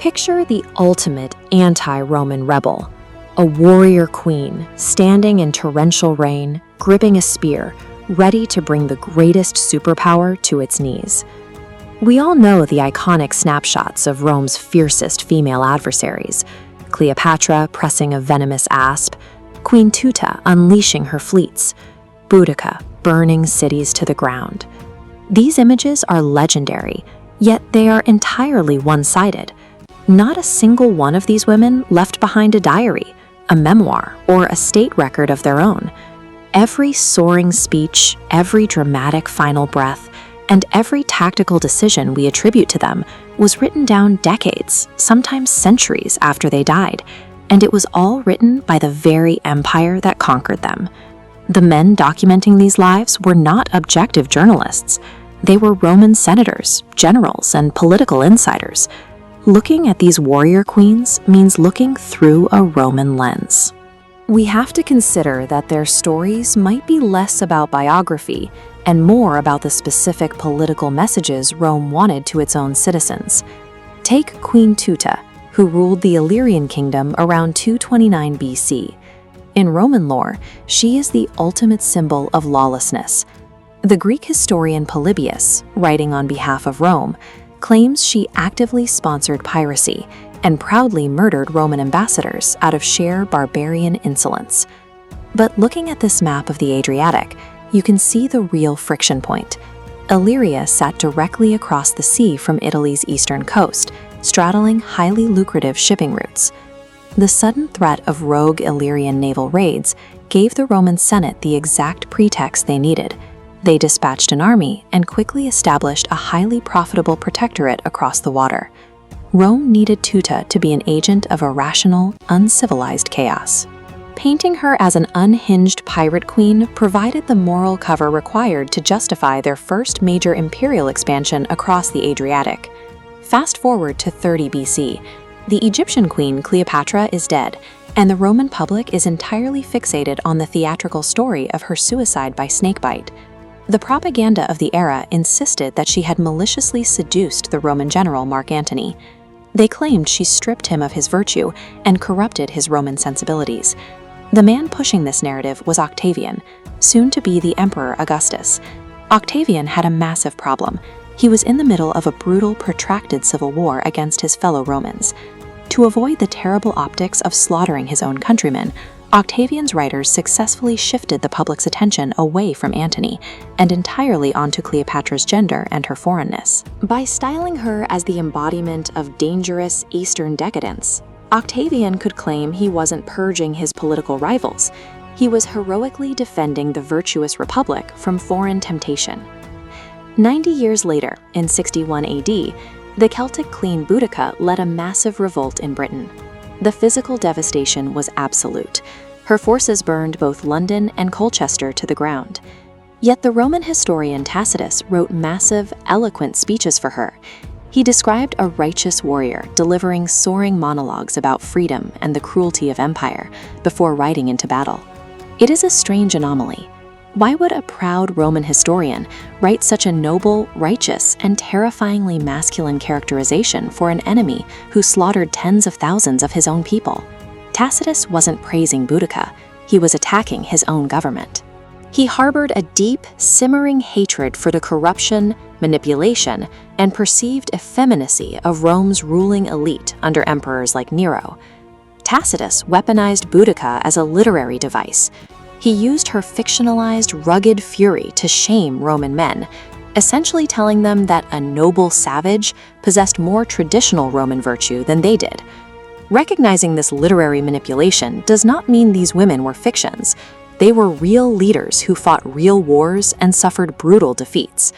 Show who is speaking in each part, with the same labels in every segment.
Speaker 1: Picture the ultimate anti-Roman rebel, a warrior queen standing in torrential rain, gripping a spear, ready to bring the greatest superpower to its knees. We all know the iconic snapshots of Rome's fiercest female adversaries: Cleopatra pressing a venomous asp, Queen Teuta unleashing her fleets, Boudica burning cities to the ground. These images are legendary, yet they are entirely one-sided. Not a single one of these women left behind a diary, a memoir, or a state record of their own. Every soaring speech, every dramatic final breath, and every tactical decision we attribute to them was written down decades, sometimes centuries after they died, and it was all written by the very empire that conquered them. The men documenting these lives were not objective journalists. They were Roman senators, generals, and political insiders. Looking at these warrior queens means looking through a Roman lens. We have to consider that their stories might be less about biography and more about the specific political messages Rome wanted to its own citizens. Take Queen Teuta, who ruled the Illyrian kingdom around 229 BC. In Roman lore, she is the ultimate symbol of lawlessness. The Greek historian Polybius, writing on behalf of Rome, claims she actively sponsored piracy and proudly murdered Roman ambassadors out of sheer barbarian insolence. But looking at this map of the Adriatic, you can see the real friction point. Illyria sat directly across the sea from Italy's eastern coast, straddling highly lucrative shipping routes. The sudden threat of rogue Illyrian naval raids gave the Roman Senate the exact pretext they needed. They dispatched an army and quickly established a highly profitable protectorate across the water. Rome needed Teuta to be an agent of irrational, uncivilized chaos. Painting her as an unhinged pirate queen provided the moral cover required to justify their first major imperial expansion across the Adriatic. Fast forward to 30 BC, the Egyptian queen Cleopatra is dead, and the Roman public is entirely fixated on the theatrical story of her suicide by snakebite. The propaganda of the era insisted that she had maliciously seduced the Roman general Mark Antony. They claimed she stripped him of his virtue and corrupted his Roman sensibilities. The man pushing this narrative was Octavian, soon to be the Emperor Augustus. Octavian had a massive problem. He was in the middle of a brutal, protracted civil war against his fellow Romans. To avoid the terrible optics of slaughtering his own countrymen, Octavian's writers successfully shifted the public's attention away from Antony and entirely onto Cleopatra's gender and her foreignness. By styling her as the embodiment of dangerous Eastern decadence, Octavian could claim he wasn't purging his political rivals. He was heroically defending the virtuous republic from foreign temptation. 90 years later, in 61 AD, the Celtic queen Boudica led a massive revolt in Britain. The physical devastation was absolute. Her forces burned both London and Colchester to the ground. Yet the Roman historian Tacitus wrote massive, eloquent speeches for her. He described a righteous warrior delivering soaring monologues about freedom and the cruelty of empire before riding into battle. It is a strange anomaly. Why would a proud Roman historian write such a noble, righteous, and terrifyingly masculine characterization for an enemy who slaughtered tens of thousands of his own people? Tacitus wasn't praising Boudica, he was attacking his own government. He harbored a deep, simmering hatred for the corruption, manipulation, and perceived effeminacy of Rome's ruling elite under emperors like Nero. Tacitus weaponized Boudica as a literary device. He used her fictionalized, rugged fury to shame Roman men, essentially telling them that a noble savage possessed more traditional Roman virtue than they did. Recognizing this literary manipulation does not mean these women were fictions. They were real leaders who fought real wars and suffered brutal defeats.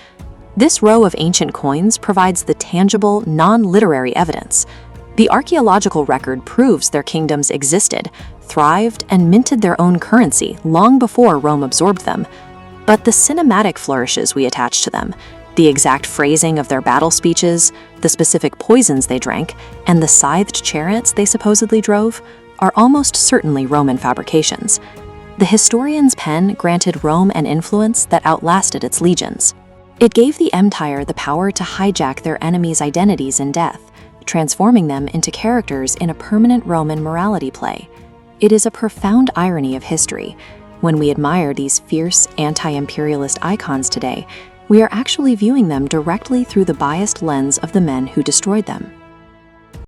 Speaker 1: This row of ancient coins provides the tangible, non-literary evidence. The archaeological record proves their kingdoms existed, thrived, and minted their own currency long before Rome absorbed them. But the cinematic flourishes we attach to them, the exact phrasing of their battle speeches, the specific poisons they drank, and the scythed chariots they supposedly drove, are almost certainly Roman fabrications. The historian's pen granted Rome an influence that outlasted its legions. It gave the empire the power to hijack their enemies' identities in death, transforming them into characters in a permanent Roman morality play. It is a profound irony of history. When we admire these fierce, anti-imperialist icons today, we are actually viewing them directly through the biased lens of the men who destroyed them.